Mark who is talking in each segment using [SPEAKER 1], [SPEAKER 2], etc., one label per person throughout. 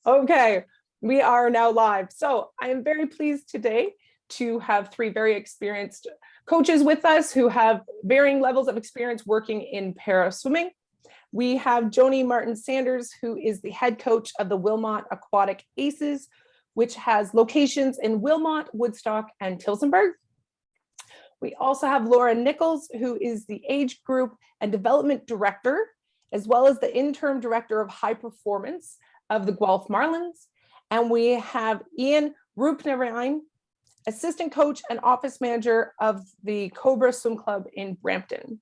[SPEAKER 1] Okay, we are now live. So I am very pleased today to have three very experienced coaches with us who have varying levels of experience working in para swimming. We have Joni Maerten-Sanders, who is the head coach of the Wilmot Aquatic Aces, which has locations in Wilmot, Woodstock, and Tillsonburg. We also have Laura Nicholls, who is the age group and development director, as well as the interim director of high performance of the Guelph Marlins. And we have Ian Roopnarine, assistant coach and office manager of the Cobra Swim Club in Brampton.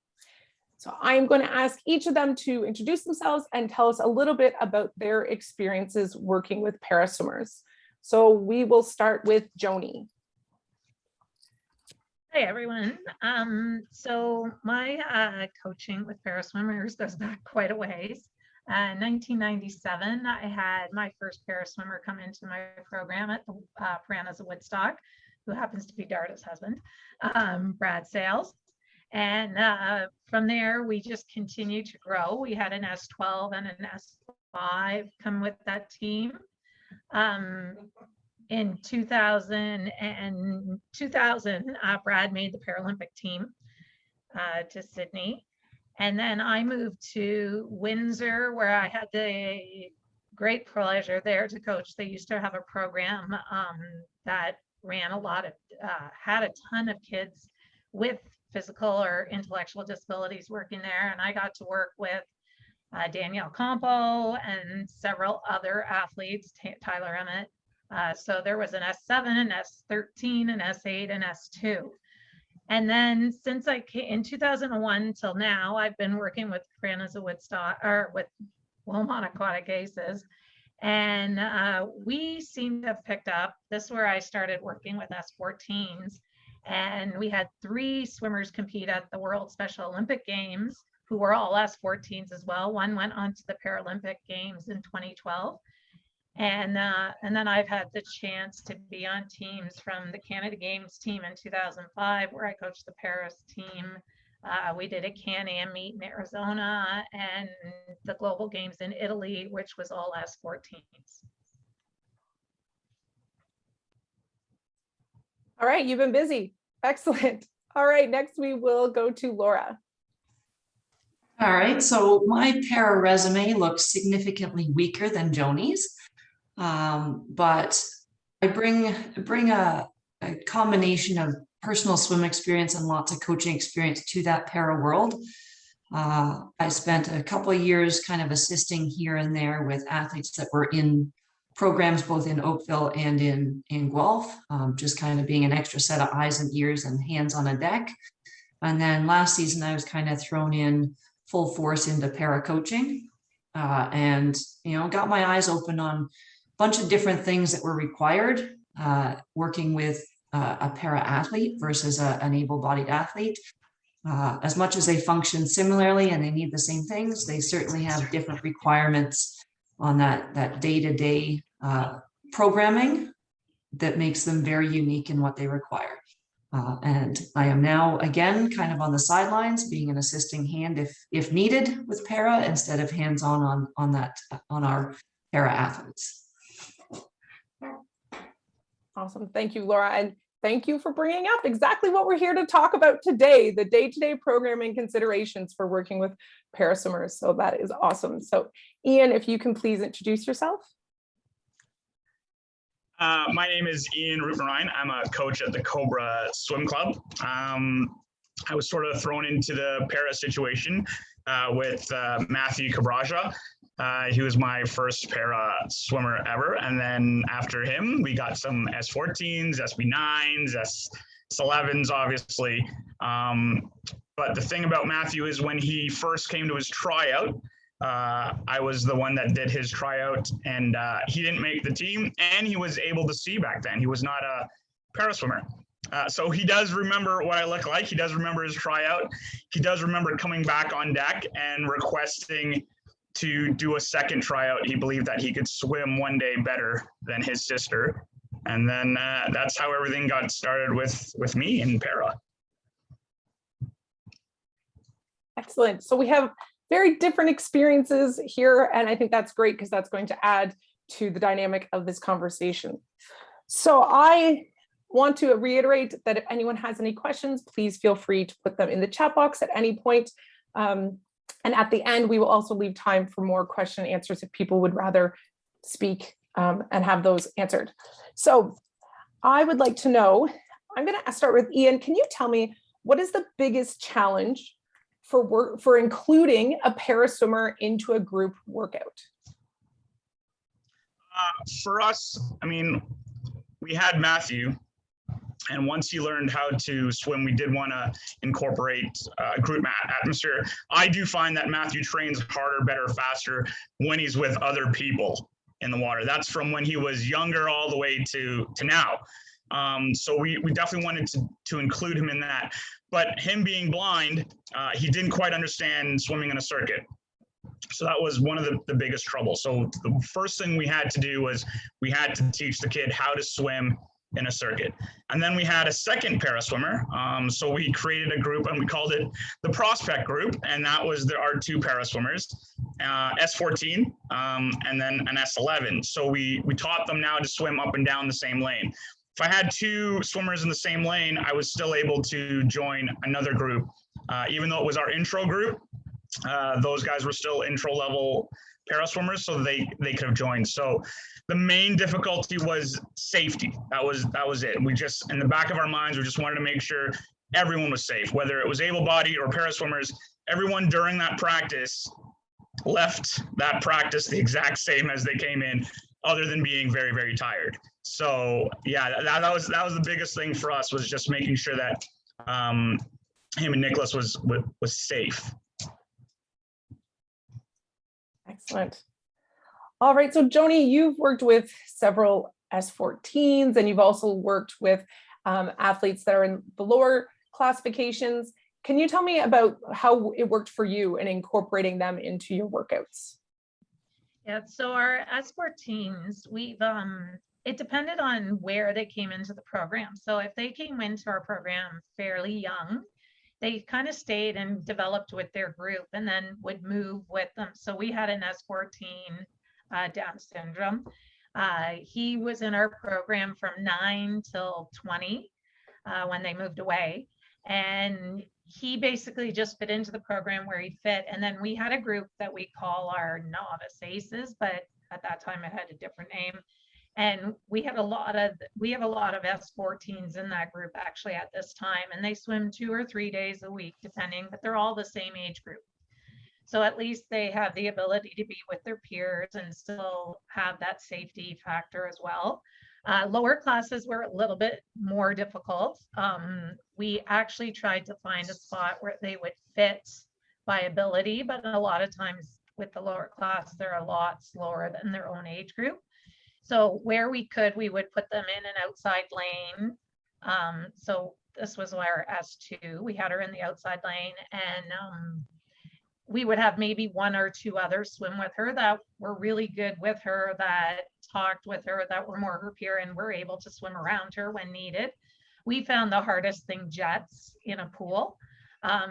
[SPEAKER 1] So I'm going to ask each of them to introduce themselves and tell us a little bit about their experiences working with para swimmers. So we will start with Joni.
[SPEAKER 2] Hey everyone. So my coaching with para swimmers goes back quite a ways. In 1997, I had my first para swimmer come into my program at the Piranhas of Woodstock, who happens to be Darda's husband, Brad Sales. And from there, we just continued to grow. We had an S12 and an S5 come with that team. In 2000, Brad made the Paralympic team to Sydney. And then I moved to Windsor, where I had the great pleasure there to coach. They used to have a program that ran a lot of, had a ton of kids with physical or intellectual disabilities working there. And I got to work with Danielle Campo and several other athletes, Tyler Emmett. So there was an S7, an S13, an S8, and S2. And then since I came in 2001 till now, I've been working with Piranhas of Woodstock, or with Wilmot Aquatic Aces. And we seem to have picked up, this is where I started working with S14s. And we had 3 swimmers compete at the World Special Olympic Games, who were all S14s as well. One went on to the Paralympic Games in 2012. And then I've had the chance to be on teams from the Canada Games team in 2005, where I coached the Paris team. We did a Can-Am meet in Arizona, and the Global Games in Italy, which was all S14s.
[SPEAKER 1] All right, you've been busy. Excellent. All right, next we will go to Laura.
[SPEAKER 3] All right, so my para resume looks significantly weaker than Joni's. But I bring a combination of personal swim experience and lots of coaching experience to that para world. I spent a couple of years kind of assisting here and there with athletes that were in programs both in Oakville and in Guelph, just kind of being an extra set of eyes and ears and hands on a deck. And then last season, I was kind of thrown in full force into para coaching, and got my eyes open on bunch of different things that were required working with a para athlete versus an able-bodied athlete. As much as they function similarly and they need the same things, they certainly have different requirements on that day-to-day programming that makes them very unique in what they require. And I am now, again, kind of on the sidelines, being an assisting hand if needed with para, instead of hands-on on our para athletes.
[SPEAKER 1] Awesome. Thank you, Laura. And thank you for bringing up exactly what we're here to talk about today, the day-to-day programming considerations for working with para swimmers. So that is awesome. So Ian, if you can please introduce yourself.
[SPEAKER 4] My name is Ian Roopnarine. I'm a coach at the Cobra Swim Club. I was sort of thrown into the para situation with Matthew Cabraja. He was my first para swimmer ever. And then after him, we got some S14s, SB9s, S11s, obviously. But the thing about Matthew is when he first came to his tryout, I was the one that did his tryout, and he didn't make the team, and he was able to see back then. He was not a para swimmer. So he does remember what I look like. He does remember his tryout. He does remember coming back on deck and requesting to do a second tryout. He believed that he could swim one day better than his sister. And then that's how everything got started with me in para.
[SPEAKER 1] Excellent. So we have very different experiences here, and I think that's great because that's going to add to the dynamic of this conversation. So I want to reiterate that if anyone has any questions, please feel free to put them in the chat box at any point. And at the end, we will also leave time for more question and answers if people would rather speak and have those answered. So I would like to know, I'm going to start with Ian. Can you tell me what is the biggest challenge for including a paraswimmer into a group workout?
[SPEAKER 4] For us, I mean, we had Matthew, and once he learned how to swim, we did want to incorporate group atmosphere. I do find that Matthew trains harder, better, faster when he's with other people in the water. That's from when he was younger all the way to now. So we definitely wanted to include him in that. But him being blind, he didn't quite understand swimming in a circuit. So that was one of the biggest troubles. So the first thing we had to do was we had to teach the kid how to swim in a circuit. And then we had a second paraswimmer. So we created a group and we called it the Prospect Group. And that was our two paraswimmers, S14 and then an S11. So we taught them now to swim up and down the same lane. If I had two swimmers in the same lane, I was still able to join another group. Even though it was our intro group, those guys were still intro level paraswimmers, so they could have joined. So the main difficulty was safety. That was it. We just, in the back of our minds, we just wanted to make sure everyone was safe, whether it was able-bodied or paraswimmers. Everyone during that practice left that practice the exact same as they came in, other than being very, very tired. So yeah, that was the biggest thing for us, was just making sure that him and Nicholls was safe.
[SPEAKER 1] Excellent. All right, so Joni, you've worked with several S14s and you've also worked with athletes that are in the lower classifications. Can you tell me about how it worked for you in incorporating them into your workouts?
[SPEAKER 2] Yeah, so our S14s, it depended on where they came into the program. So if they came into our program fairly young, they kind of stayed and developed with their group and then would move with them. So we had an S14 Down syndrome. He was in our program from 9 till 20 when they moved away. And he basically just fit into the program where he fit. And then we had a group that we call our novice aces, but at that time it had a different name. And we have a lot of S14s in that group actually at this time, and they swim 2 or 3 days a week, depending, but they're all the same age group. So at least they have the ability to be with their peers and still have that safety factor as well. Lower classes were a little bit more difficult. We actually tried to find a spot where they would fit by ability, but a lot of times with the lower class, they're a lot slower than their own age group. So where we could, we would put them in an outside lane. So this was our S2. We had her in the outside lane, and we would have maybe 1 or 2 others swim with her that were really good with her, that talked with her, that were more her peer, and were able to swim around her when needed. We found the hardest thing jets in a pool,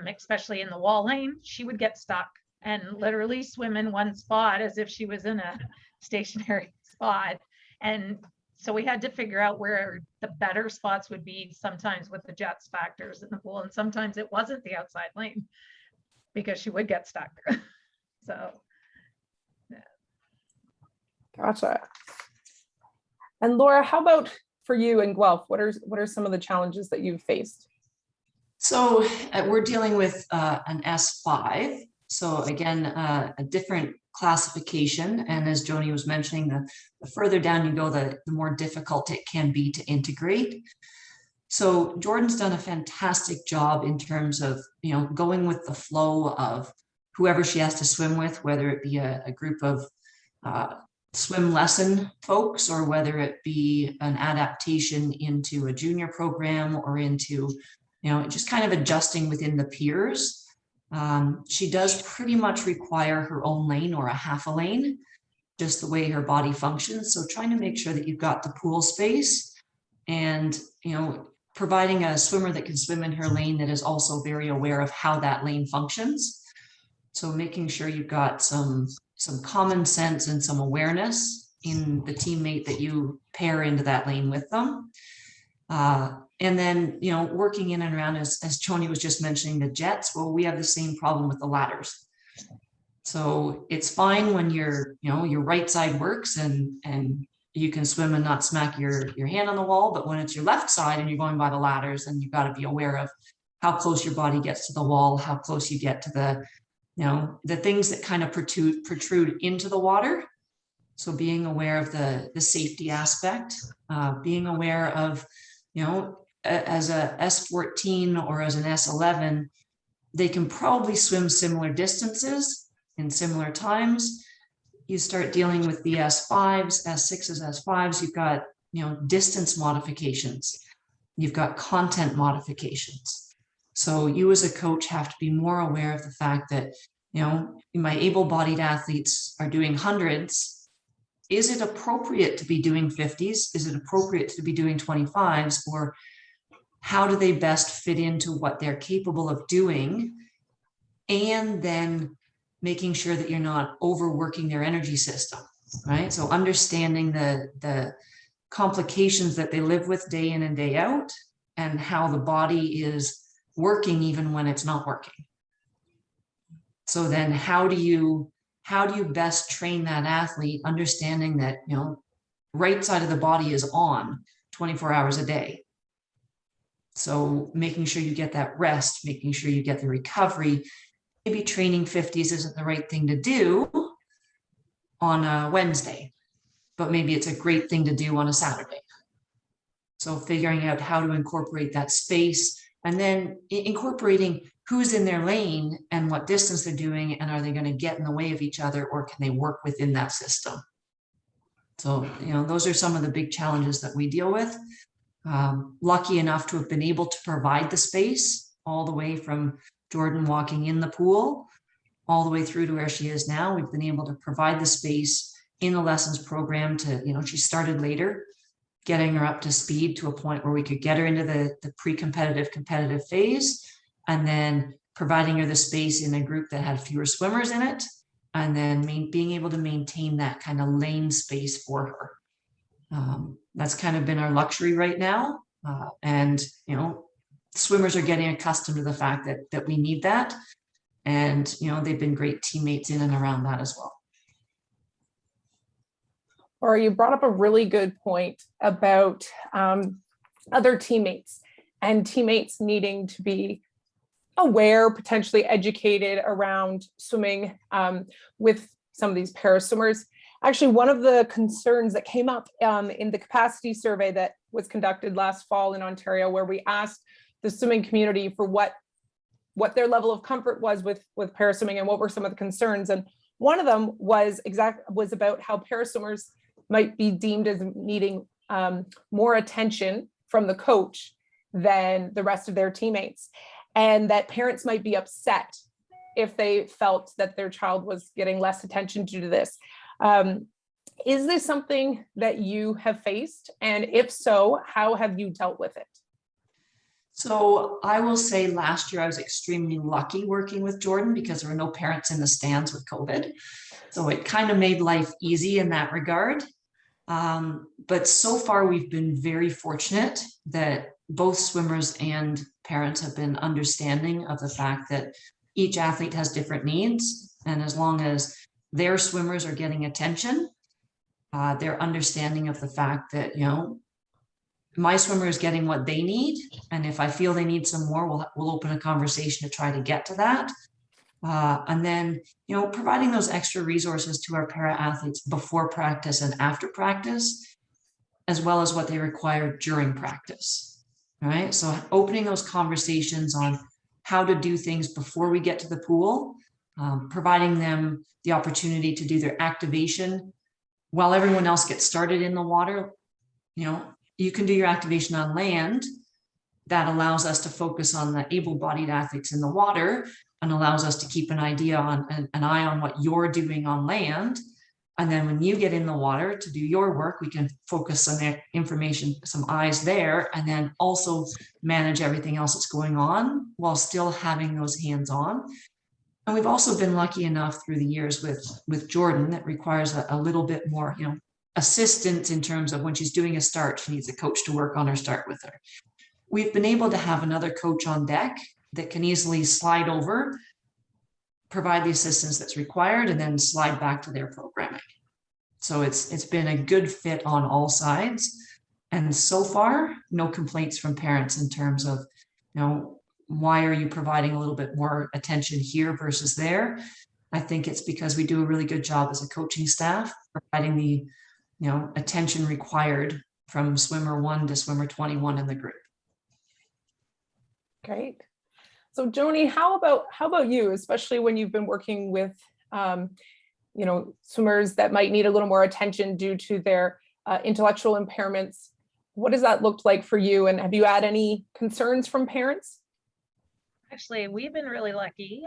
[SPEAKER 2] especially in the wall lane. She would get stuck and literally swim in one spot as if she was in a stationary spot. And so we had to figure out where the better spots would be, sometimes with the jets factors in the pool, and sometimes it wasn't the outside lane because she would get stuck. So yeah.
[SPEAKER 1] Gotcha. And Laura, how about for you in Guelph? What are some of the challenges that you've faced?
[SPEAKER 3] So we're dealing with an S5. So again, a different classification. And as Joni was mentioning, the further down you go, the more difficult it can be to integrate. So Jordan's done a fantastic job in terms of, going with the flow of whoever she has to swim with, whether it be a group of swim lesson folks, or whether it be an adaptation into a junior program, or into, just kind of adjusting within the peers. She does pretty much require her own lane or a half a lane, just the way her body functions. So trying to make sure that you've got the pool space, and, providing a swimmer that can swim in her lane that is also very aware of how that lane functions. So making sure you've got some common sense and some awareness in the teammate that you pair into that lane with them. And then, you know, working in and around, as Joni was just mentioning, the jets, well, we have the same problem with the ladders. So it's fine when your right side works and you can swim and not smack your hand on the wall, but when it's your left side and you're going by the ladders, then you've got to be aware of how close your body gets to the wall, how close you get to the, you know, the things that kind of protrude into the water. So being aware of the safety aspect, being aware of, you know, as a S14 or as an S11, they can probably swim similar distances in similar times. You start dealing with the S5s, S6s, S5s, you've got, you know, distance modifications. You've got content modifications. So you as a coach have to be more aware of the fact that, you know, my able-bodied athletes are doing hundreds. Is it appropriate to be doing 50s? Is it appropriate to be doing 25s? Or how do they best fit into what they're capable of doing? And then making sure that you're not overworking their energy system, right? So understanding the complications that they live with day in and day out, and how the body is working even when it's not working. So then how do you best train that athlete, understanding that, you know, right side of the body is on 24 hours a day. So making sure you get that rest, making sure you get the recovery. Maybe training 50s isn't the right thing to do on a Wednesday, but maybe it's a great thing to do on a Saturday. So figuring out how to incorporate that space, and then incorporating who's in their lane and what distance they're doing, and are they going to get in the way of each other, or can they work within that system? So, you know, those are some of the big challenges that we deal with. Lucky enough to have been able to provide the space all the way from Jordan walking in the pool all the way through to where she is now. We've been able to provide the space in the lessons program to, you know, she started later, getting her up to speed to a point where we could get her into the pre-competitive competitive phase, and then providing her the space in a group that had fewer swimmers in it, and then being able to maintain that kind of lane space for her. That's kind of been our luxury right now. And, you know, swimmers are getting accustomed to the fact that we need that. And, you know, they've been great teammates in and around that as well.
[SPEAKER 1] Or you brought up a really good point about other teammates and teammates needing to be aware, potentially educated around swimming with some of these para swimmers. Actually, one of the concerns that came up in the capacity survey that was conducted last fall in Ontario, where we asked the swimming community for what their level of comfort was with para swimming and what were some of the concerns. And one of them was about how para swimmers might be deemed as needing more attention from the coach than the rest of their teammates, and that parents might be upset if they felt that their child was getting less attention due to this. Is this something that you have faced? And if so, how have you dealt with it?
[SPEAKER 3] So I will say last year I was extremely lucky working with Jordan because there were no parents in the stands with COVID. So it kind of made life easy in that regard. But so far we've been very fortunate that both swimmers and parents have been understanding of the fact that each athlete has different needs. And as long as their swimmers are getting attention, they're understanding of the fact that, you know, my swimmer is getting what they need. And if I feel they need some more, we'll open a conversation to try to get to that. And then, you know, providing those extra resources to our para athletes before practice and after practice, as well as what they require during practice. All right. So opening those conversations on how to do things before we get to the pool, providing them the opportunity to do their activation while everyone else gets started in the water. You know, you can do your activation on land. That allows us to focus on the able-bodied athletes in the water and allows us to keep an idea on an eye on what you're doing on land. And then when you get in the water to do your work, we can focus some information, some eyes there, and then also manage everything else that's going on while still having those hands on. And we've also been lucky enough through the years with Jordan that requires a little bit more, you know, assistance in terms of when she's doing a start, she needs a coach to work on her start with her. We've been able to have another coach on deck that can easily slide over, provide the assistance that's required, and then slide back to their programming. So it's been a good fit on all sides. And so far, no complaints from parents in terms of, why are you providing a little bit more attention here versus there? I think it's because we do a really good job as a coaching staff, providing the, attention required from swimmer 1 to swimmer 21 in the group.
[SPEAKER 1] Great. So Joni, how about you, especially when you've been working with, swimmers that might need a little more attention due to their intellectual impairments? What does that look like for you? And have you had any concerns from parents?
[SPEAKER 2] Actually, we've been really lucky.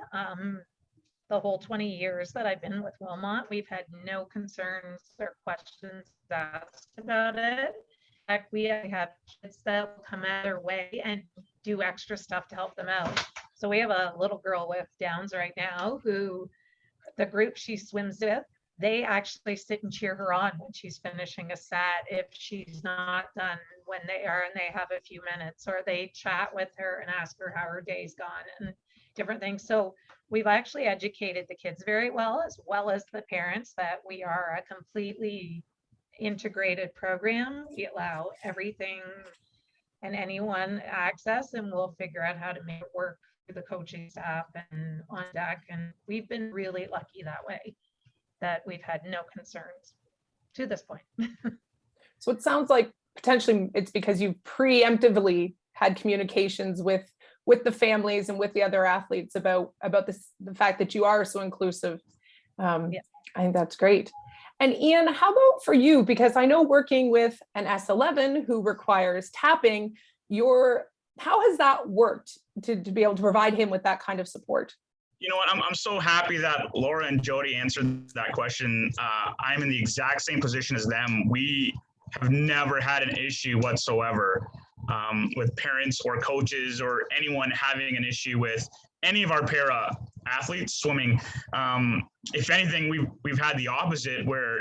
[SPEAKER 2] The whole 20 years that I've been with Wilmot, we've had no concerns or questions asked about it. In fact, we have kids that will come out their way and do extra stuff to help them out. So we have a little girl with Downs right now who the group she swims with, they actually sit and cheer her on when she's finishing a set if she's not done when they are and they have a few minutes, or they chat with her and ask her how her day's gone and different things. So we've actually educated the kids very well as the parents, that we are a completely integrated program. We allow everything and anyone access, and we'll figure out how to make it work for the coaching staff and on deck. And we've been really lucky that way, that we've had no concerns to this point.
[SPEAKER 1] So it sounds like potentially it's because you've preemptively had communications with the families and with the other athletes about this, the fact that you are so inclusive. Yeah. I think that's great. And Ian, how about for you? Because I know working with an S11 who requires tapping, how has that worked to be able to provide him with that kind of support?
[SPEAKER 4] You know what? I'm so happy that Laura and Jody answered that question. I'm in the exact same position as them. We have never had an issue whatsoever with parents or coaches or anyone having an issue with any of our para athletes swimming. If anything, we've had the opposite, where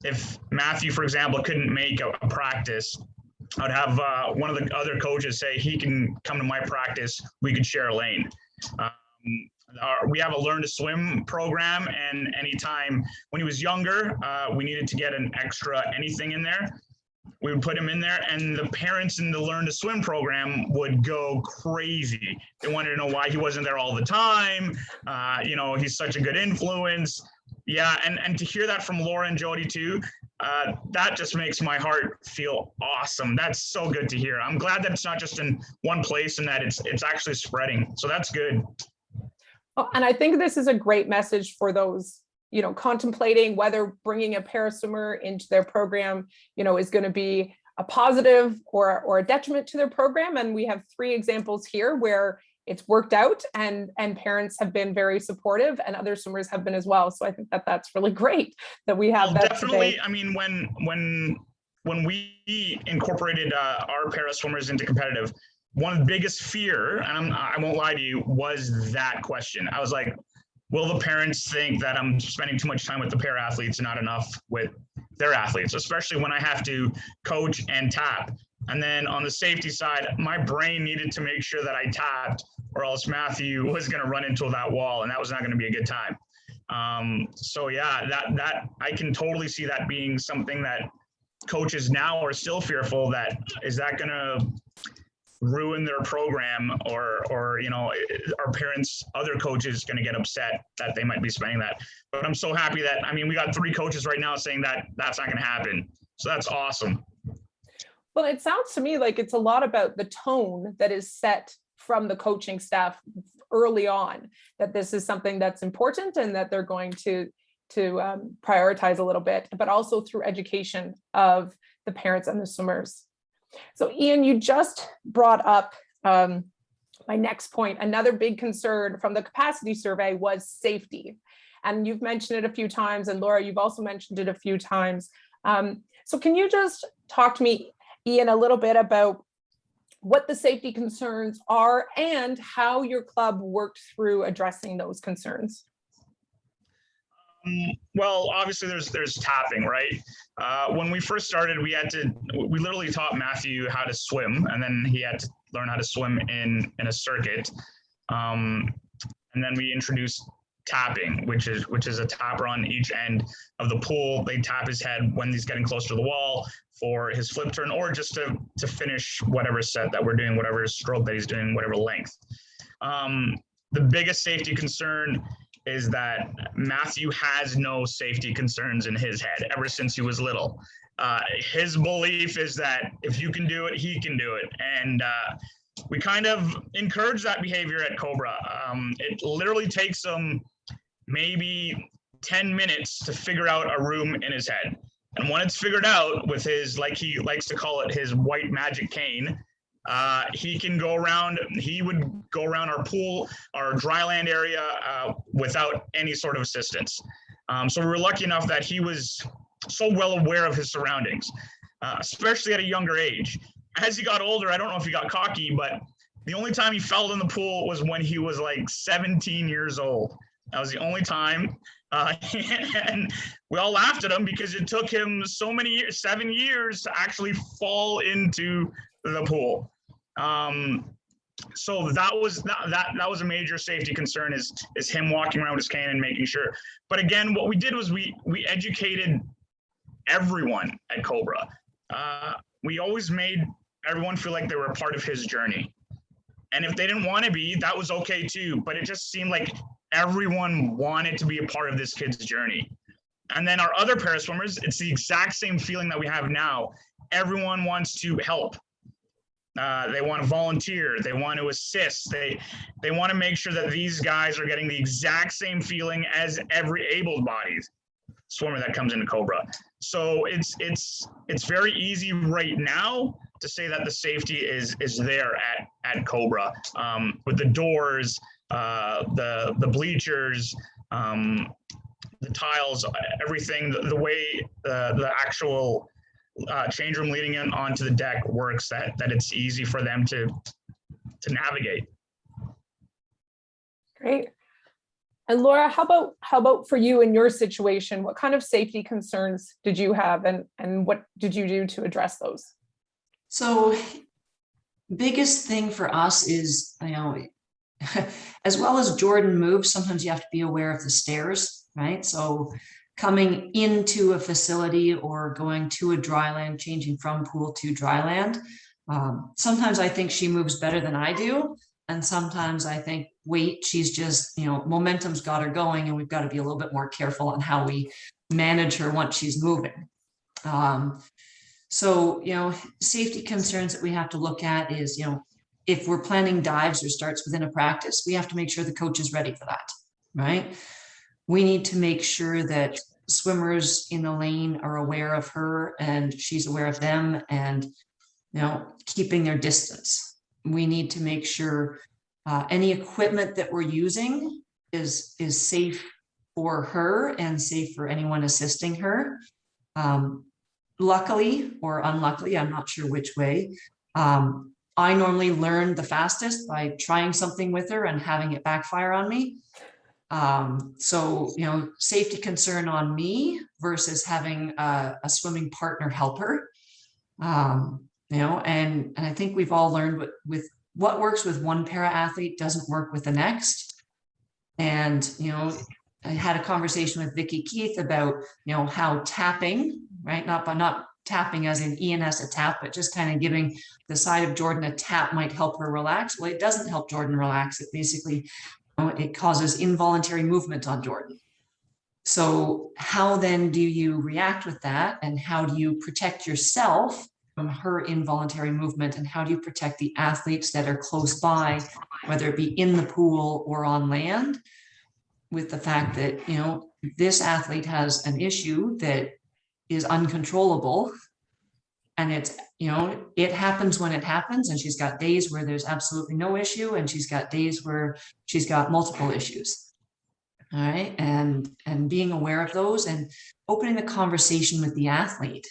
[SPEAKER 4] if Matthew, for example, couldn't make a practice, I'd have one of the other coaches say he can come to my practice. We could share a lane. We have a learn to swim program, and anytime when he was younger, we needed to get an extra anything in there, we would put him in there, and the parents in the learn to swim program would go crazy. They wanted to know why he wasn't there all the time. He's such a good influence. Yeah, and to hear that from Laura and Jody too, that just makes my heart feel awesome. That's so good to hear. I'm glad that it's not just in one place and that it's actually spreading. So that's good.
[SPEAKER 1] Oh, and I think this is a great message for those, contemplating whether bringing a para swimmer into their program, is going to be a positive or a detriment to their program. And we have 3 examples here where it's worked out and parents have been very supportive and other swimmers have been as well. So I think that's really great that we have that
[SPEAKER 4] definitely
[SPEAKER 1] today.
[SPEAKER 4] I mean, when we incorporated our para swimmers into competitive, one of the biggest fear, and I won't lie to you, was that question. I was like, will the parents think that I'm spending too much time with the para athletes and not enough with their athletes, especially when I have to coach and tap? And then on the safety side, my brain needed to make sure that I tapped, or else Matthew was going to run into that wall, and that was not going to be a good time. So yeah, that I can totally see that being something that coaches now are still fearful that is that going to ruin their program, or our parents, other coaches going to get upset that they might be spending that. But I'm so happy that, we got 3 coaches right now saying that that's not going to happen. So that's awesome.
[SPEAKER 1] Well, it sounds to me like it's a lot about the tone that is set from the coaching staff early on, that this is something that's important and that they're going to prioritize a little bit, but also through education of the parents and the swimmers. So Ian, you just brought up my next point. Another big concern from the capacity survey was safety. And you've mentioned it a few times, and Laura, you've also mentioned it a few times. So can you just talk to me, Ian, a little bit about what the safety concerns are and how your club worked through addressing those concerns?
[SPEAKER 4] Well, obviously there's tapping, right? When we first started, we literally taught Matthew how to swim, and then he had to learn how to swim in a circuit. And then we introduced tapping, which is a tapper on each end of the pool. They tap his head when he's getting close to the wall for his flip turn, or just to finish whatever set that we're doing, whatever stroke that he's doing, whatever length. The biggest safety concern is that Matthew has no safety concerns in his head ever since he was little. His belief is that if you can do it, he can do it. And we kind of encourage that behavior at Cobra. It literally takes him maybe 10 minutes to figure out a room in his head. And when it's figured out with his, like he likes to call it, his white magic cane, he would go around our pool, our dry land area without any sort of assistance. So we were lucky enough that he was so well aware of his surroundings, especially at a younger age. As he got older, I don't know if he got cocky, but the only time he fell in the pool was when he was like 17 years old. That was the only time. And we all laughed at him because it took him so many years, 7 years, to actually fall into the pool. So that was a major safety concern, is him walking around with his cane and making sure. But again, what we did was we educated everyone at Cobra. We always made everyone feel like they were a part of his journey. And if they didn't want to be, that was okay too. But it just seemed like everyone wanted to be a part of this kid's journey. And then our other paraswimmers, it's the exact same feeling that we have now. Everyone wants to help. They want to volunteer. They want to assist. They want to make sure that these guys are getting the exact same feeling as every able-bodied swimmer that comes into Cobra. So it's very easy right now to say that the safety is there at Cobra, with the doors, the bleachers, the tiles, everything, the way the actual change room leading in onto the deck works, that it's easy for them to navigate.
[SPEAKER 1] Great. And Laura, how about for you in your situation? What kind of safety concerns did you have, and what did you do to address those?
[SPEAKER 3] So biggest thing for us is, as well as Jordan moves, sometimes you have to be aware of the stairs, right? So coming into a facility or going to a dry land, changing from pool to dry land, sometimes I think she moves better than I do. And sometimes I think, wait, she's just, momentum's got her going, and we've got to be a little bit more careful on how we manage her once she's moving. So, safety concerns that we have to look at is, if we're planning dives or starts within a practice, we have to make sure the coach is ready for that, right? We need to make sure that swimmers in the lane are aware of her and she's aware of them, and, keeping their distance. We need to make sure any equipment that we're using is safe for her and safe for anyone assisting her. Luckily or unluckily, I'm not sure which way, I normally learn the fastest by trying something with her and having it backfire on me. So, safety concern on me versus having a swimming partner help her. And I think we've all learned with what works with one para athlete doesn't work with the next. And, I had a conversation with Vicki Keith about, how tapping, right? Not tapping as in ENS a tap, but just kind of giving the side of Jordan a tap might help her relax. Well, it doesn't help Jordan relax. It basically, it causes involuntary movement on Jordan. So how then do you react with that? And how do you protect yourself from her involuntary movement? And how do you protect the athletes that are close by, whether it be in the pool or on land, with the fact that, this athlete has an issue that is uncontrollable, and it's, it happens when it happens, and she's got days where there's absolutely no issue, and she's got days where she's got multiple issues. All right. And being aware of those and opening the conversation with the athlete,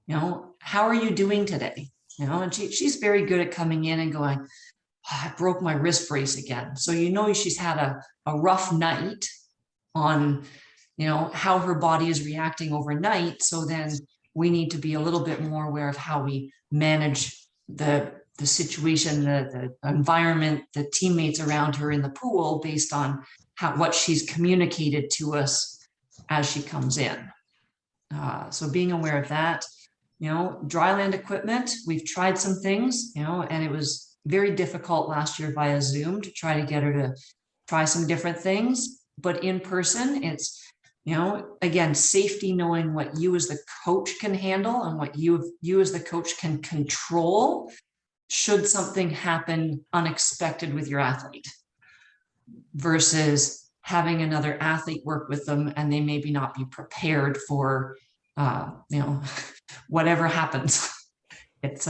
[SPEAKER 3] how are you doing today? And she's very good at coming in and going, I broke my wrist brace again. So, she's had a rough night on how her body is reacting overnight. So then we need to be a little bit more aware of how we manage the situation, the environment, the teammates around her in the pool based on what she's communicated to us as she comes in. So being aware of that, dry land equipment, we've tried some things, and it was very difficult last year via Zoom to try to get her to try some different things, but in person, it's, again, safety, knowing what you as the coach can handle and what you as the coach can control should something happen unexpected with your athlete, versus having another athlete work with them and they maybe not be prepared for whatever happens. It's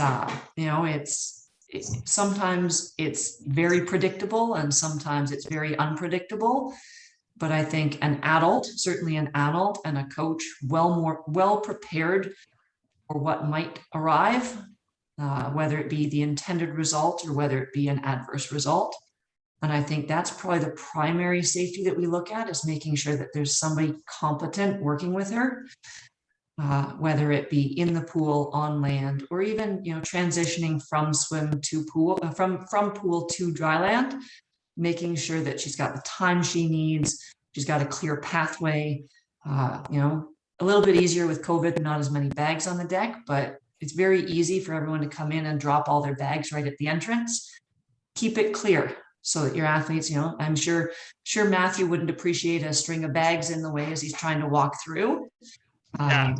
[SPEAKER 3] sometimes it's very predictable and sometimes it's very unpredictable. But I think an adult, certainly an adult and a coach, well prepared for what might arrive, whether it be the intended result or whether it be an adverse result. And I think that's probably the primary safety that we look at, is making sure that there's somebody competent working with her, whether it be in the pool, on land, or even transitioning from swim to pool, from pool to dry land, making sure that she's got the time she needs, she's got a clear pathway. A little bit easier with COVID, not as many bags on the deck, but it's very easy for everyone to come in and drop all their bags right at the entrance. Keep it clear so that your athletes, I'm sure Matthew wouldn't appreciate a string of bags in the way as he's trying to walk through.
[SPEAKER 4] Yeah.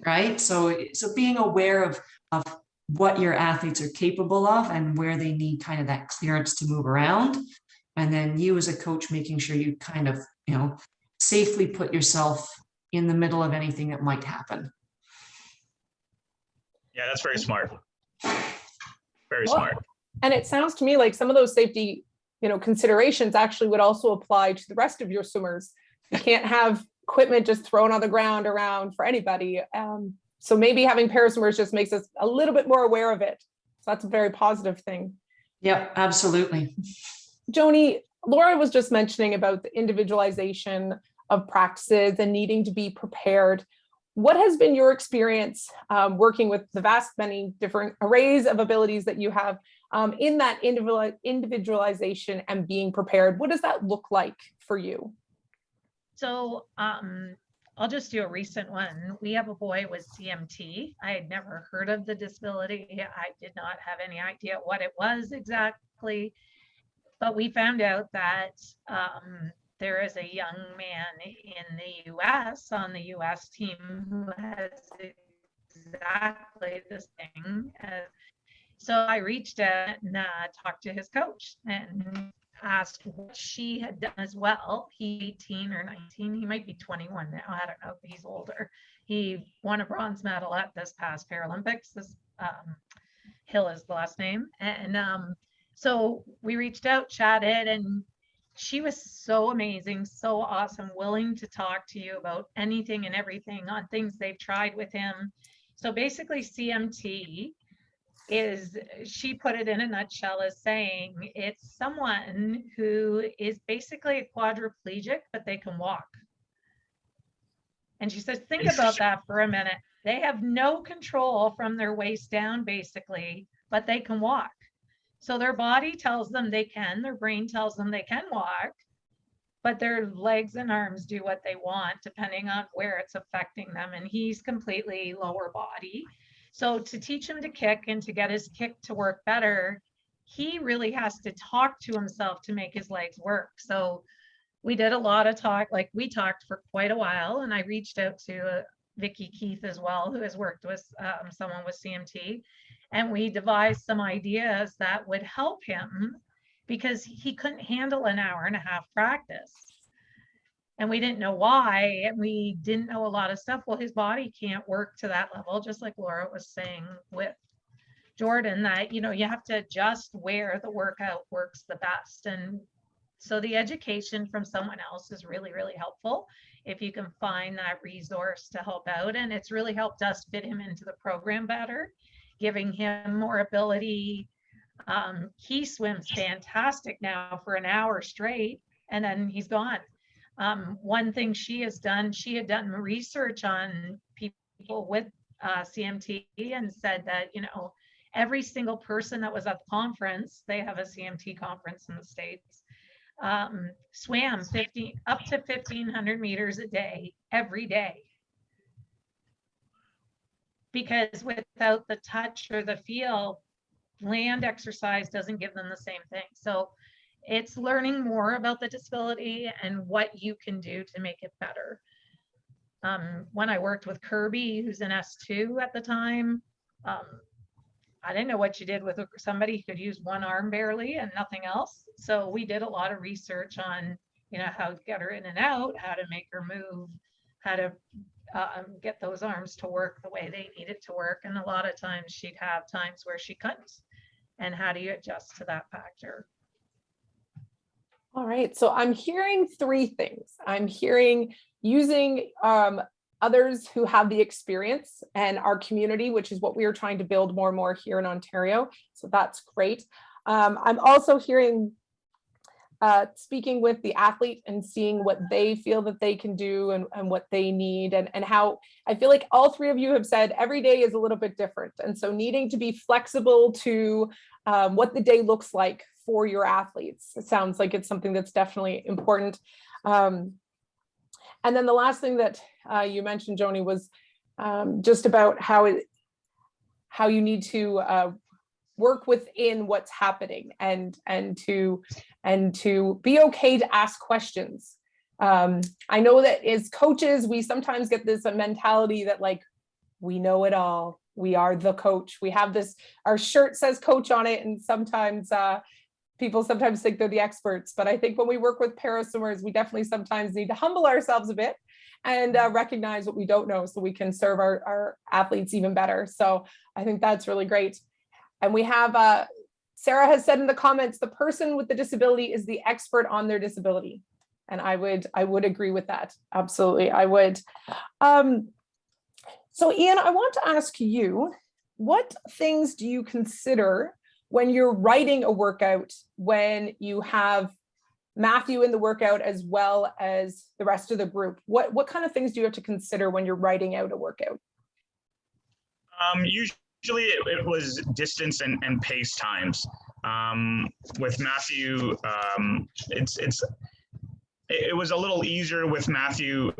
[SPEAKER 3] Right. So being aware of what your athletes are capable of and where they need kind of that clearance to move around. And then you as a coach, making sure you kind of, safely put yourself in the middle of anything that might happen.
[SPEAKER 4] Yeah, that's very smart. Very smart.
[SPEAKER 1] And it sounds to me like some of those safety, considerations actually would also apply to the rest of your swimmers. You can't have equipment just thrown on the ground around for anybody. So maybe having para swimmers just makes us a little bit more aware of it. So that's a very positive thing.
[SPEAKER 3] Yep, absolutely.
[SPEAKER 1] Joni, Laura was just mentioning about the individualization of practices and needing to be prepared. What has been your experience working with the vast many different arrays of abilities that you have in that individualization and being prepared? What does that look like for you?
[SPEAKER 2] So I'll just do a recent one. We have a boy with CMT. I had never heard of the disability. I did not have any idea what it was exactly, but we found out that there is a young man in the US on the US team who has exactly this thing. So I reached out and talked to his coach and asked what she had done as well. He's 18 or 19. He might be 21 now. I don't know if he's older. He won a bronze medal at this past Paralympics. This Hill is the last name. And so we reached out, chatted, and she was so amazing, so awesome, willing to talk to you about anything and everything on things they've tried with him. So basically CMT is, she put it in a nutshell as saying it's someone who is basically a quadriplegic, but they can walk. And she says, think about that for a minute. They have no control from their waist down, basically, but they can walk. So their body tells them they can, their brain tells them they can walk, but their legs and arms do what they want, depending on where it's affecting them. And he's completely lower body. So to teach him to kick and to get his kick to work better, he really has to talk to himself to make his legs work. So we did a lot of talk, like we talked for quite a while, and I reached out to Vicky Keith as well, who has worked with someone with CMT. And we devised some ideas that would help him because he couldn't handle an hour and a half practice. And we didn't know why, and we didn't know a lot of stuff. Well, his body can't work to that level, just like Laura was saying with Jordan, that, you have to adjust where the workout works the best. And so the education from someone else is really, really helpful if you can find that resource to help out. And it's really helped us fit him into the program better, giving him more ability. He swims fantastic now for an hour straight, and then he's gone. One thing she had done research on people with CMT and said that, every single person that was at the conference, they have a CMT conference in the States, swam up to 1,500 meters a day, every day. Because without the touch or the feel, land exercise doesn't give them the same thing. So it's learning more about the disability and what you can do to make it better. When I worked with Kirby, who's an S2 at the time, I didn't know what you did with somebody who could use one arm barely and nothing else. So we did a lot of research on, how to get her in and out, how to make her move, how to get those arms to work the way they needed to work. And a lot of times she'd have times where she couldn't. And how do you adjust to that factor?
[SPEAKER 1] All right, so I'm hearing three things. I'm hearing using others who have the experience and our community, which is what we are trying to build more and more here in Ontario. So that's great. I'm also hearing speaking with the athlete and seeing what they feel that they can do and what they need, and how I feel like all three of you have said every day is a little bit different. And so needing to be flexible to what the day looks like for your athletes. It sounds like it's something that's definitely important. And then the last thing that you mentioned, Joni, was just about how you need to work within what's happening and to be okay to ask questions. I know that as coaches, we sometimes get this mentality that like, we know it all. We are the coach. We have this, our shirt says coach on it. And sometimes people sometimes think they're the experts, but I think when we work with para-swimmers, we definitely sometimes need to humble ourselves a bit and recognize what we don't know so we can serve our athletes even better. So I think that's really great. And we have, Sarah has said in the comments, the person with the disability is the expert on their disability. And I would agree with that. Absolutely, I would. So Ian, I want to ask you, what things do you consider when you're writing a workout, when you have Matthew in the workout as well as the rest of the group? What kind of things do you have to consider when you're writing out a workout?
[SPEAKER 4] Usually it was distance and pace times. With Matthew, it was a little easier with Matthew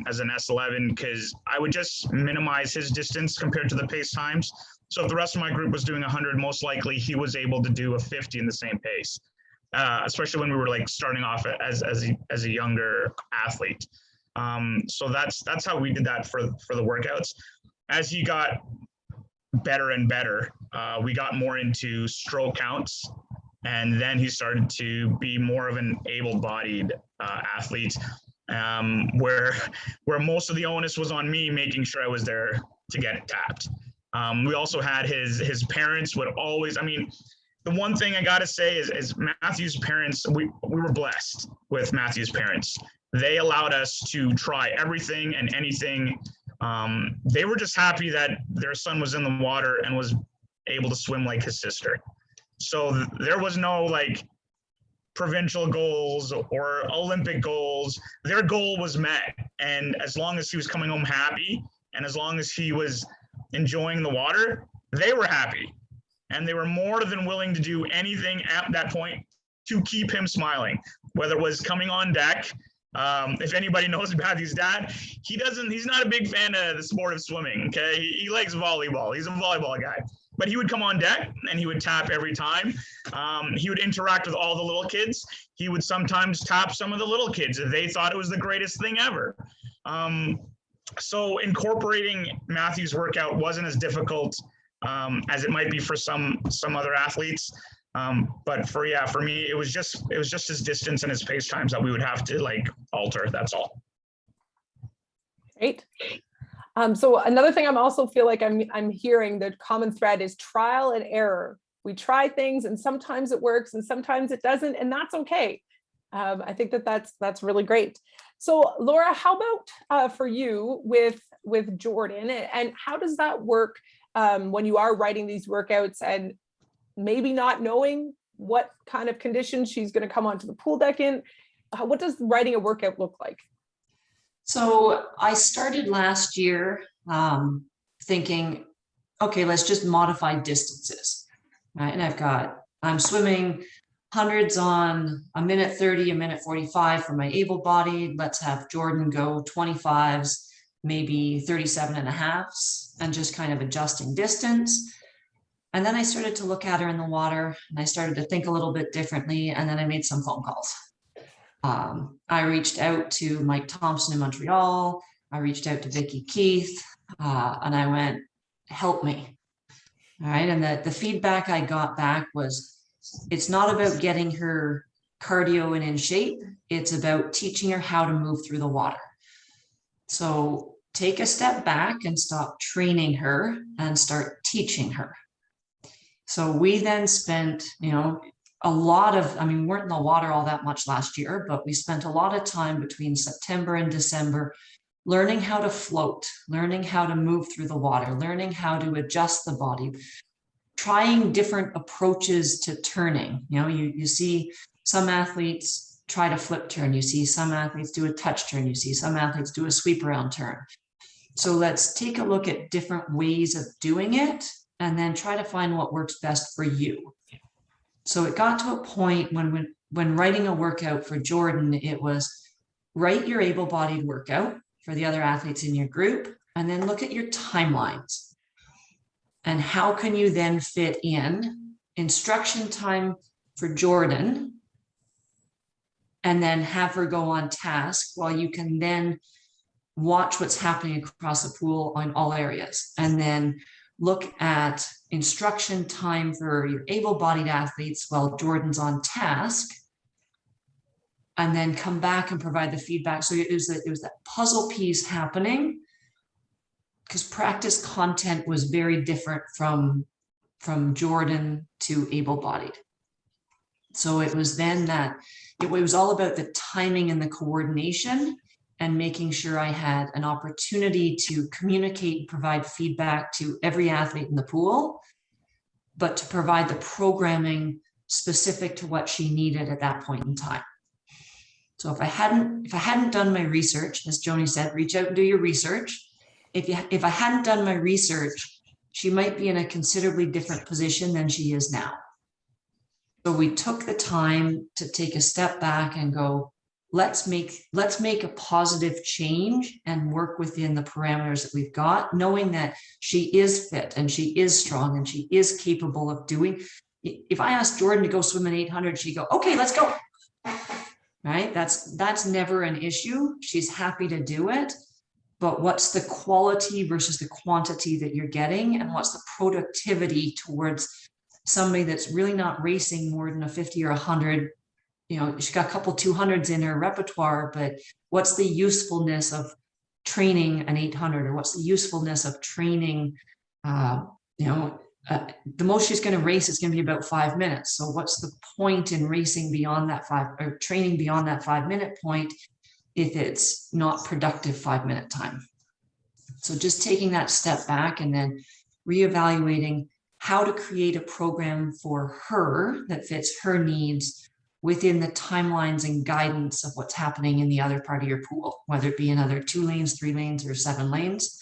[SPEAKER 4] as an S11 because I would just minimize his distance compared to the pace times. So if the rest of my group was doing 100, most likely he was able to do a 50 in the same pace, especially when we were like starting off as a younger athlete. So that's how we did that for the workouts. As he got better and better, we got more into stroke counts, and then he started to be more of an able-bodied athlete, where most of the onus was on me making sure I was there to get it tapped. We also had his parents would always, I mean, the one thing I gotta say is Matthew's parents, we were blessed with Matthew's parents. They allowed us to try everything and anything. They were just happy that their son was in the water and was able to swim like his sister. So there was no like provincial goals or Olympic goals. Their goal was met. And as long as he was coming home happy and as long as he was enjoying the water, they were happy. And they were more than willing to do anything at that point to keep him smiling, whether it was coming on deck. If anybody knows Matthew's dad, he's not a big fan of the sport of swimming, okay? He likes volleyball. He's a volleyball guy. But he would come on deck and he would tap every time. He would interact with all the little kids. He would sometimes tap some of the little kids. They thought it was the greatest thing ever. So incorporating Matthew's workout wasn't as difficult as it might be for some other athletes. But for me, it was just his distance and his pace times that we would have to like alter. That's all.
[SPEAKER 1] Great. So another thing I'm also feel like I'm hearing the common thread is trial and error. We try things and sometimes it works and sometimes it doesn't, and that's okay. I think that's really great. So Laura, how about for you with Jordan, and how does that work when you are writing these workouts and maybe not knowing what kind of conditions she's going to come onto the pool deck in? what does writing a workout look like?
[SPEAKER 3] So I started last year thinking, okay, let's just modify distances, right? And I'm swimming hundreds on a minute 30, a minute 45 for my able-bodied. Let's have Jordan go 25s, maybe 37 and a halves, and just kind of adjusting distance. And then I started to look at her in the water, and I started to think a little bit differently. And then I made some phone calls. I reached out to Mike Thompson in Montreal. I reached out to Vicki Keith, and I went, help me. All right. And the feedback I got back was, it's not about getting her cardio and in shape. It's about teaching her how to move through the water. So take a step back and stop training her and start teaching her. So we then spent, a lot of, we weren't in the water all that much last year, but we spent a lot of time between September and December learning how to float, learning how to move through the water, learning how to adjust the body, trying different approaches to turning. You see some athletes try to flip turn. You see some athletes do a touch turn. You see some athletes do a sweep around turn. So let's take a look at different ways of doing it and then try to find what works best for you. So it got to a point when writing a workout for Jordan, it was write your able-bodied workout for the other athletes in your group, and then look at your timelines. And how can you then fit in instruction time for Jordan and then have her go on task while you can then watch what's happening across the pool on all areas, and then look at instruction time for your able-bodied athletes while Jordan's on task, and then come back and provide the feedback. So it was that puzzle piece happening, because practice content was very different from Jordan to able-bodied. So it was then that it was all about the timing and the coordination and making sure I had an opportunity to communicate and provide feedback to every athlete in the pool, but to provide the programming specific to what she needed at that point in time. So if I hadn't done my research, as Joni said, reach out and do your research. If I hadn't done my research, she might be in a considerably different position than she is now. So we took the time to take a step back and go, let's make a positive change and work within the parameters that we've got, knowing that she is fit and she is strong and she is capable of doing. If I asked Jordan to go swim an 800, she'd go, okay, let's go. Right? That's never an issue. She's happy to do it. But what's the quality versus the quantity that you're getting, and what's the productivity towards somebody that's really not racing more than a 50 or 100? She's got a couple 200s in her repertoire, but what's the usefulness of training an 800, or what's the usefulness of training? The most she's going to race is going to be about 5 minutes. So what's the point in racing beyond that training beyond that 5-minute point if it's not productive 5-minute time? So just taking that step back and then reevaluating how to create a program for her that fits her needs within the timelines and guidance of what's happening in the other part of your pool, whether it be another 2 lanes, 3 lanes, or 7 lanes.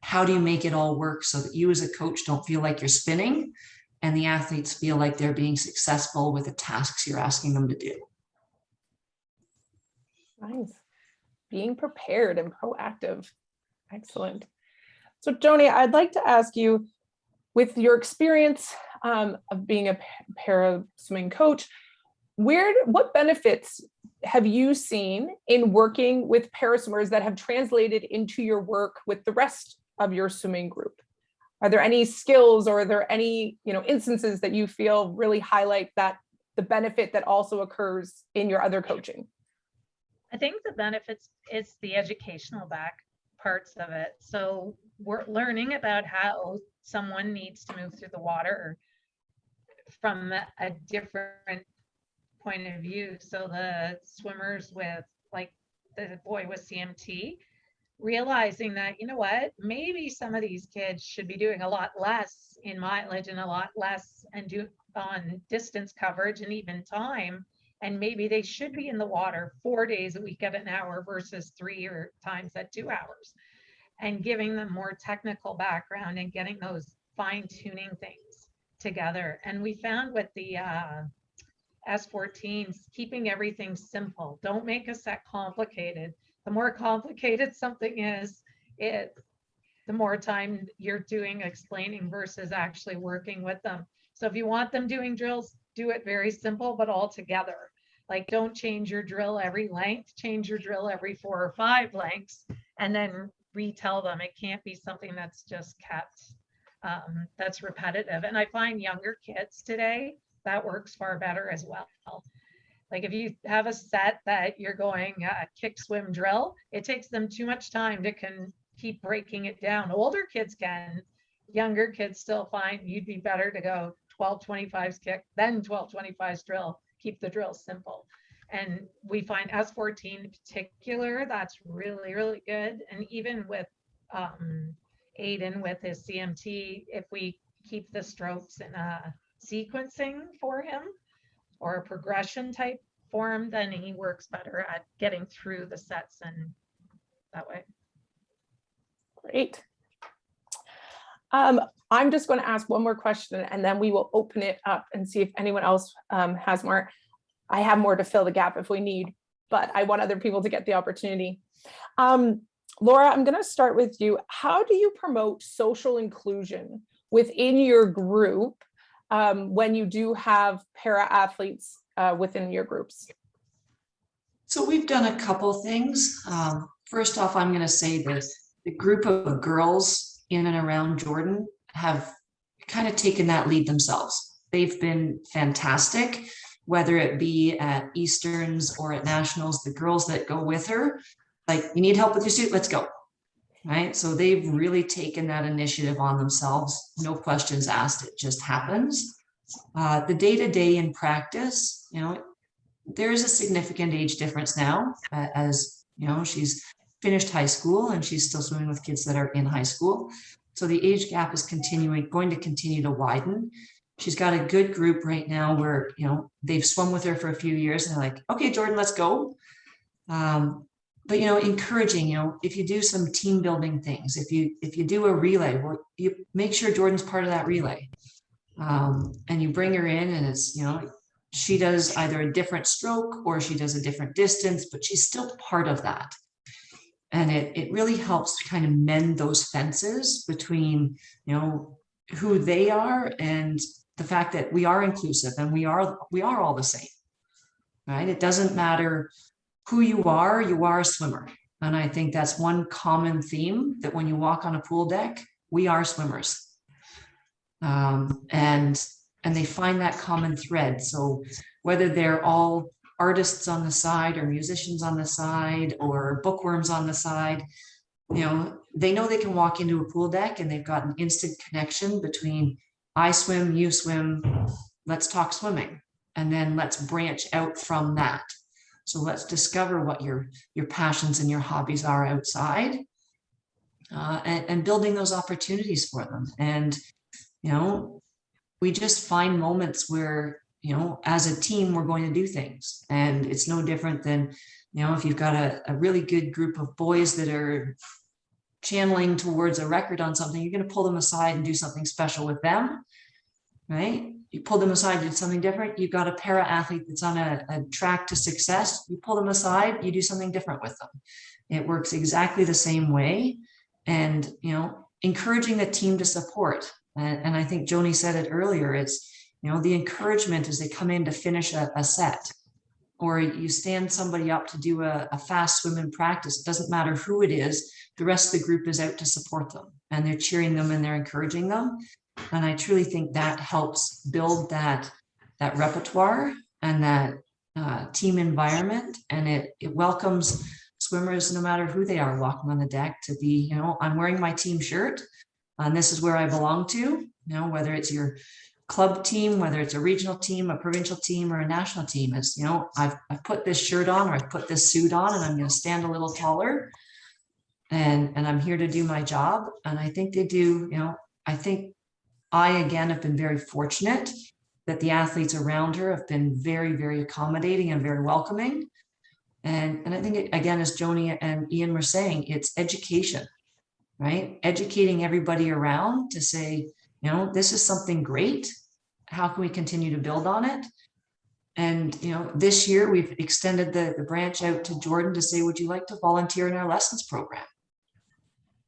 [SPEAKER 3] How do you make it all work so that you as a coach don't feel like you're spinning and the athletes feel like they're being successful with the tasks you're asking them to do?
[SPEAKER 1] Nice. Being prepared and proactive. Excellent. So Joni, I'd like to ask you, with your experience of being a para swimming coach, what benefits have you seen in working with para swimmers that have translated into your work with the rest of your swimming group? Are there any skills, or are there any instances that you feel really highlight that the benefit that also occurs in your other coaching?
[SPEAKER 2] I think the benefits is the educational parts of it. So we're learning about how someone needs to move through the water from a different point of view. So the swimmers with, like the boy with CMT, realizing that, maybe some of these kids should be doing a lot less in mileage and a lot less and do on distance coverage and even time And maybe they should be in the water 4 days a week at an hour versus 3 or times at 2 hours. And giving them more technical background and getting those fine tuning things together. And we found with the S14s, keeping everything simple. Don't make a set complicated. The more complicated something is, the more time you're doing explaining versus actually working with them. So if you want them doing drills, do it very simple, but all together. Like, don't change your drill every length, change your drill every 4 or 5 lengths, and then retell them. It can't be something that's just kept, that's repetitive. And I find younger kids today, that works far better as well. Like if you have a set that you're going kick, swim, drill, it takes them too much time to keep breaking it down. Older kids can, younger kids still find you'd be better to go 12-25s kick, then 12-25s drill, keep the drill simple. And we find S14 in particular, that's really, really good. And even with Aiden with his CMT, if we keep the strokes in a sequencing for him or a progression type form, then he works better at getting through the sets and that way.
[SPEAKER 1] Great. I'm just going to ask one more question and then we will open it up and see if anyone else has more. I have more to fill the gap if we need, but I want other people to get the opportunity. Laura, I'm going to start with you. How do you promote social inclusion within your group when you do have para athletes within your groups?
[SPEAKER 3] So we've done a couple things. First off, I'm going to say this. The group of girls in and around Jordan have kind of taken that lead themselves. They've been fantastic, whether it be at Easterns or at Nationals. The girls that go with her, like, you need help with your suit, let's go. Right? So they've really taken that initiative on themselves. No questions asked, it just happens. The day-to-day in practice, you know, there's a significant age difference now, as you know, she's finished high school and she's still swimming with kids that are in high school. So the age gap is going to continue to widen. She's got a good group right now where, you know, they've swum with her for a few years and they're like, okay, Jordan, let's go. But, you know, encouraging, you know, if you do some team building things, if you do a relay, well, you make sure Jordan's part of that relay. And you bring her in and it's, you know, she does either a different stroke or she does a different distance, but she's still part of that. And it really helps to kind of mend those fences between, you know, who they are and the fact that we are inclusive and we are all the same, right? It doesn't matter who you are a swimmer. And I think that's one common theme, that when you walk on a pool deck, we are swimmers. And they find that common thread. So whether they're all artists on the side or musicians on the side or bookworms on the side, you know they can walk into a pool deck and they've got an instant connection between I swim, you swim, let's talk swimming, and then let's branch out from that. So let's discover what your passions and your hobbies are outside, and building those opportunities for them. And you know, we just find moments where, you know, as a team, we're going to do things. And it's no different than, you know, if you've got a really good group of boys that are channeling towards a record on something, you're going to pull them aside and do something special with them, right? You pull them aside, do something different. You've got a para athlete that's on a track to success. You pull them aside, you do something different with them. It works exactly the same way. And, you know, encouraging the team to support. And I think Joni said it earlier, it's, you know, the encouragement as they come in to finish a set, or you stand somebody up to do a fast swim in practice. It doesn't matter who it is. The rest of the group is out to support them and they're cheering them and they're encouraging them. And I truly think that helps build that repertoire and that team environment. And it welcomes swimmers, no matter who they are, walking on the deck, to be, you know, I'm wearing my team shirt and this is where I belong to, you know, whether it's your club team, whether it's a regional team, a provincial team, or a national team. Is, you know, I've put this shirt on, or I've put this suit on, and I'm going to stand a little taller, and I'm here to do my job. And I think they do, you know, I think I, again, have been very fortunate that the athletes around her have been very, very accommodating and very welcoming. And I think, again, as Joni and Ian were saying, it's education, right? Educating everybody around to say, you know, this is something great. How can we continue to build on it? And, you know, this year we've extended the branch out to Jordan to say, would you like to volunteer in our lessons program?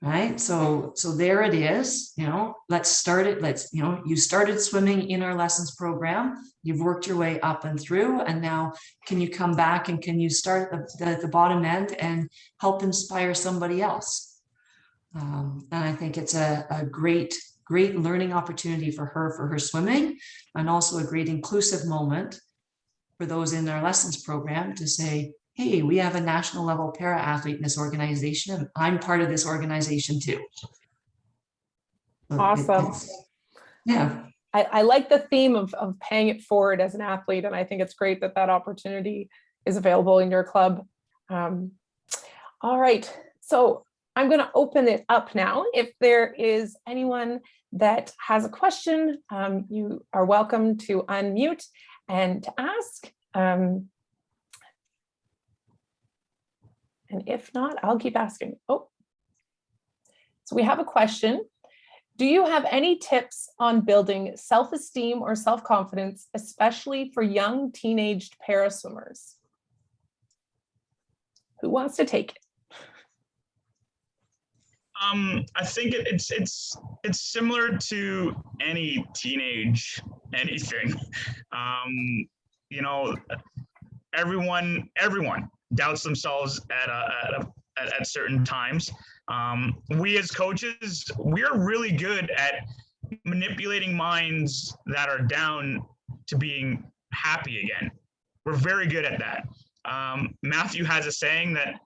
[SPEAKER 3] Right. So there it is. You know, let's start it. Let's, you know, you started swimming in our lessons program. You've worked your way up and through. And now can you come back and can you start at the bottom end and help inspire somebody else? And I think it's a great learning opportunity for her swimming, and also a great inclusive moment for those in our lessons program to say, hey, we have a national level para athlete in this organization, and I'm part of this organization too. So
[SPEAKER 1] Awesome.
[SPEAKER 3] Yeah.
[SPEAKER 1] I like the theme of paying it forward as an athlete. And I think it's great that that opportunity is available in your club. All right. So I'm going to open it up now. If there is anyone that has a question, you are welcome to unmute and to ask. And if not, I'll keep asking. Oh, so we have a question. Do you have any tips on building self-esteem or self-confidence, especially for young teenaged para swimmers? Who wants to take it?
[SPEAKER 4] I think it's similar to any teenage anything. You know, everyone doubts themselves at certain times. We as coaches, we're really good at manipulating minds that are down to being happy again. We're very good at that. Matthew has a saying that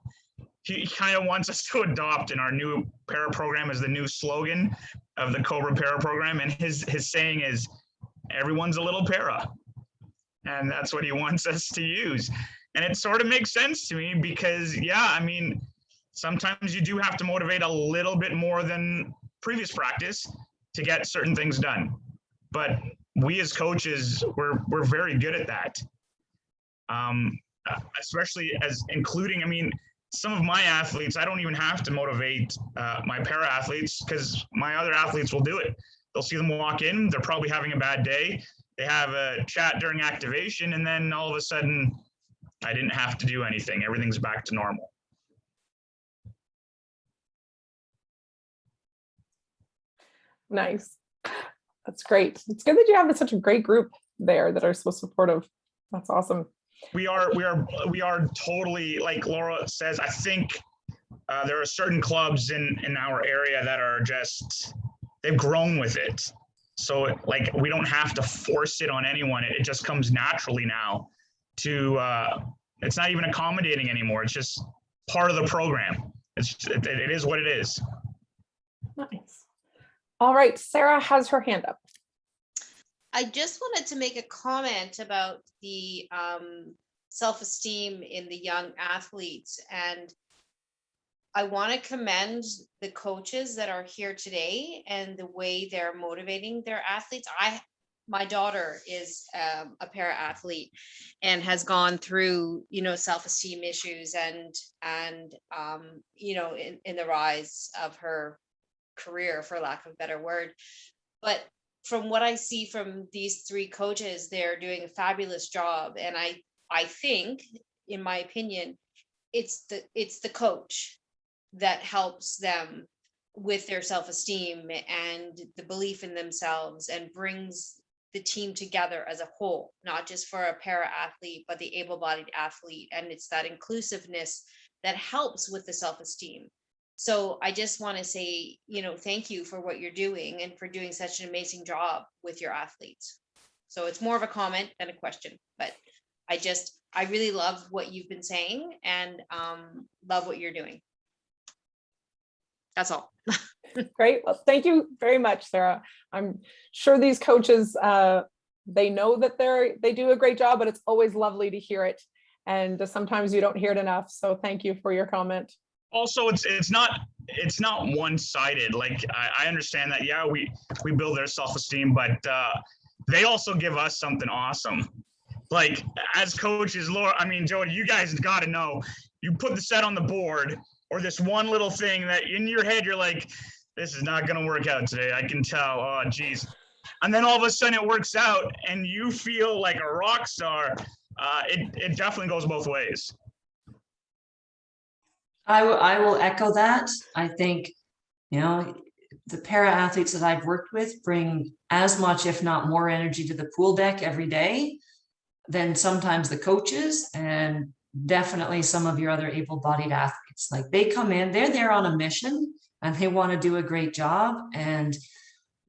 [SPEAKER 4] he kind of wants us to adopt in our new para program as the new slogan of the Cobra para program. And his saying is, everyone's a little para. And that's what he wants us to use. And it sort of makes sense to me because, yeah, I mean, sometimes you do have to motivate a little bit more than previous practice to get certain things done. But we as coaches, we're very good at that. Especially as including, I mean, some of my athletes, I don't even have to motivate my para athletes because my other athletes will do it. They'll see them walk in, they're probably having a bad day. They have a chat during activation, and then all of a sudden, I didn't have to do anything. Everything's back to normal.
[SPEAKER 1] Nice. That's great. It's good that you have such a great group there that are so supportive. That's awesome.
[SPEAKER 4] We are totally, like Laura says, I think there are certain clubs in our area that are just, they've grown with it. So like, we don't have to force it on anyone. It just comes naturally now to, it's not even accommodating anymore. It's just part of the program. It is what it is.
[SPEAKER 1] Nice. All right, Sarah has her hand up.
[SPEAKER 5] I just wanted to make a comment about the self-esteem in the young athletes. And I want to commend the coaches that are here today and the way they're motivating their athletes. My daughter is a para athlete and has gone through, you know, self-esteem issues and you know, in the rise of her career, for lack of a better word. But from what I see from these three coaches, they're doing a fabulous job. And I think, in my opinion, it's the coach that helps them with their self-esteem and the belief in themselves and brings the team together as a whole, not just for a para athlete, but the able-bodied athlete. And it's that inclusiveness that helps with the self-esteem. So I just want to say, you know, thank you for what you're doing and for doing such an amazing job with your athletes. So it's more of a comment than a question, but I really love what you've been saying and love what you're doing. That's all.
[SPEAKER 1] Great. Well, thank you very much, Sarah. I'm sure these coaches, they know that they do a great job, but it's always lovely to hear it. And sometimes you don't hear it enough. So thank you for your comment.
[SPEAKER 4] Also, it's not one-sided. Like I understand that, yeah, we build their self-esteem, but they also give us something awesome. Like as coaches, Laura, I mean, Joni, you guys got to know, you put the set on the board or this one little thing that in your head, you're like, this is not going to work out today. I can tell, oh, geez. And then all of a sudden it works out and you feel like a rock star. It definitely goes both ways.
[SPEAKER 3] I will echo that. I think, you know, the para athletes that I've worked with bring as much, if not more, energy to the pool deck every day than sometimes the coaches, and definitely some of your other able-bodied athletes. Like they come in, they're there on a mission and they want to do a great job, and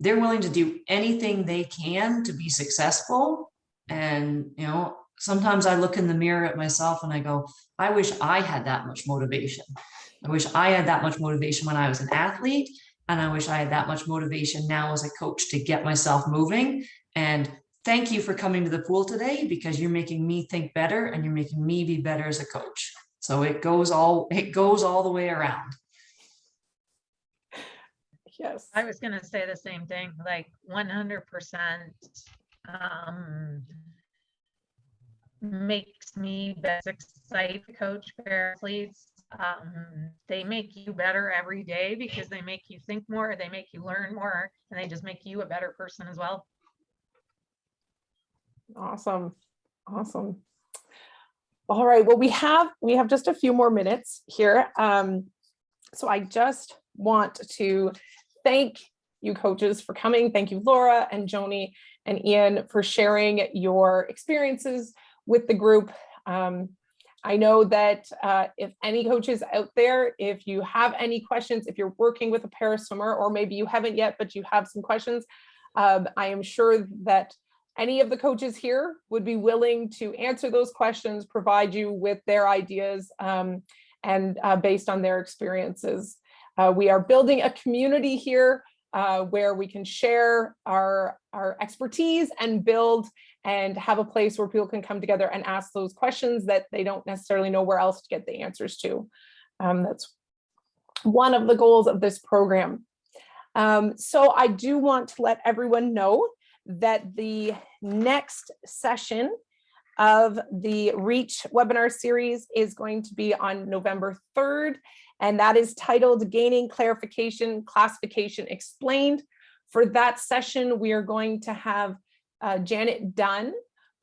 [SPEAKER 3] they're willing to do anything they can to be successful. And, you know, sometimes I look in the mirror at myself and I go, I wish I had that much motivation. I wish I had that much motivation when I was an athlete. And I wish I had that much motivation now as a coach to get myself moving. And thank you for coming to the pool today, because you're making me think better and you're making me be better as a coach. So it goes all the way around.
[SPEAKER 1] Yes.
[SPEAKER 2] I was going to say the same thing, like 100% makes me best excited to coach para athletes. They make you better every day because they make you think more, they make you learn more, and they just make you a better person as well.
[SPEAKER 1] Awesome. Awesome. All right. Well, we have just a few more minutes here. So I just want to thank you coaches for coming. Thank you, Laura and Joni and Ian, for sharing your experiences with the group. I know that if any coaches out there, if you have any questions, if you're working with a para swimmer, or maybe you haven't yet, but you have some questions, I am sure that any of the coaches here would be willing to answer those questions, provide you with their ideas, and based on their experiences. We are building a community here where we can share our expertise and build and have a place where people can come together and ask those questions that they don't necessarily know where else to get the answers to. That's one of the goals of this program. So I do want to let everyone know that the next session of the REACH webinar series is going to be on November 3rd, and that is titled Gaining Clarification, Classification Explained. For that session, we are going to have Janet Dunn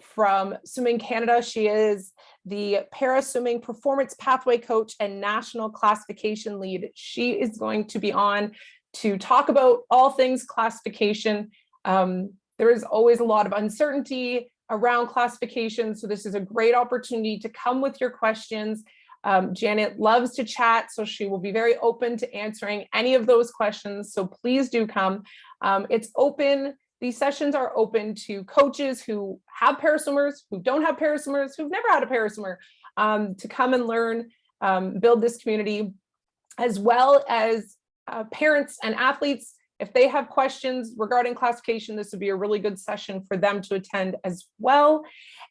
[SPEAKER 1] from Swimming Canada. She is the para swimming performance pathway coach and national classification lead. She is going to be on to talk about all things classification. There is always a lot of uncertainty around classification, so this is a great opportunity to come with your questions. Janet loves to chat, so she will be very open to answering any of those questions, so please do come. It's open. These sessions are open to coaches who have para swimmers, who don't have para swimmers, who've never had a para swimmer, to come and learn, build this community, as well as parents and athletes. If they have questions regarding classification, this would be a really good session for them to attend as well.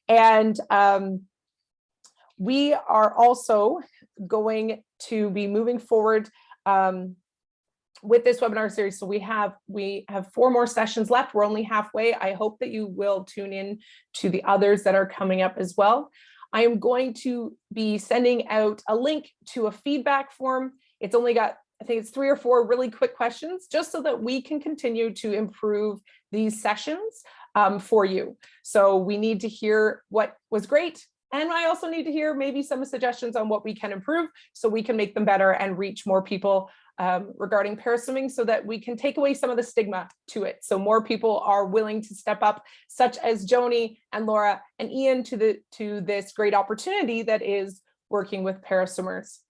[SPEAKER 1] And we are also going to be moving forward with this webinar series. So we have 4 more sessions left. We're only halfway. I hope that you will tune in to the others that are coming up as well. I am going to be sending out a link to a feedback form. It's only got, I think it's 3 or 4 really quick questions, just so that we can continue to improve these sessions for you. So we need to hear what was great. And I also need to hear maybe some suggestions on what we can improve so we can make them better and reach more people regarding para swimming, so that we can take away some of the stigma to it. So more people are willing to step up, such as Joni and Laura and Ian, to this great opportunity that is working with para swimmers.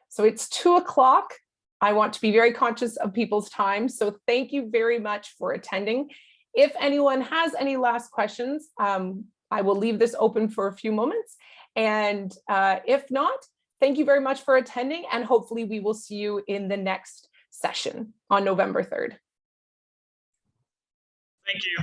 [SPEAKER 1] So it's 2 o'clock. I want to be very conscious of people's time. So thank you very much for attending. If anyone has any last questions, I will leave this open for a few moments. And if not, thank you very much for attending, and hopefully we will see you in the next session on November 3rd.
[SPEAKER 4] Thank you.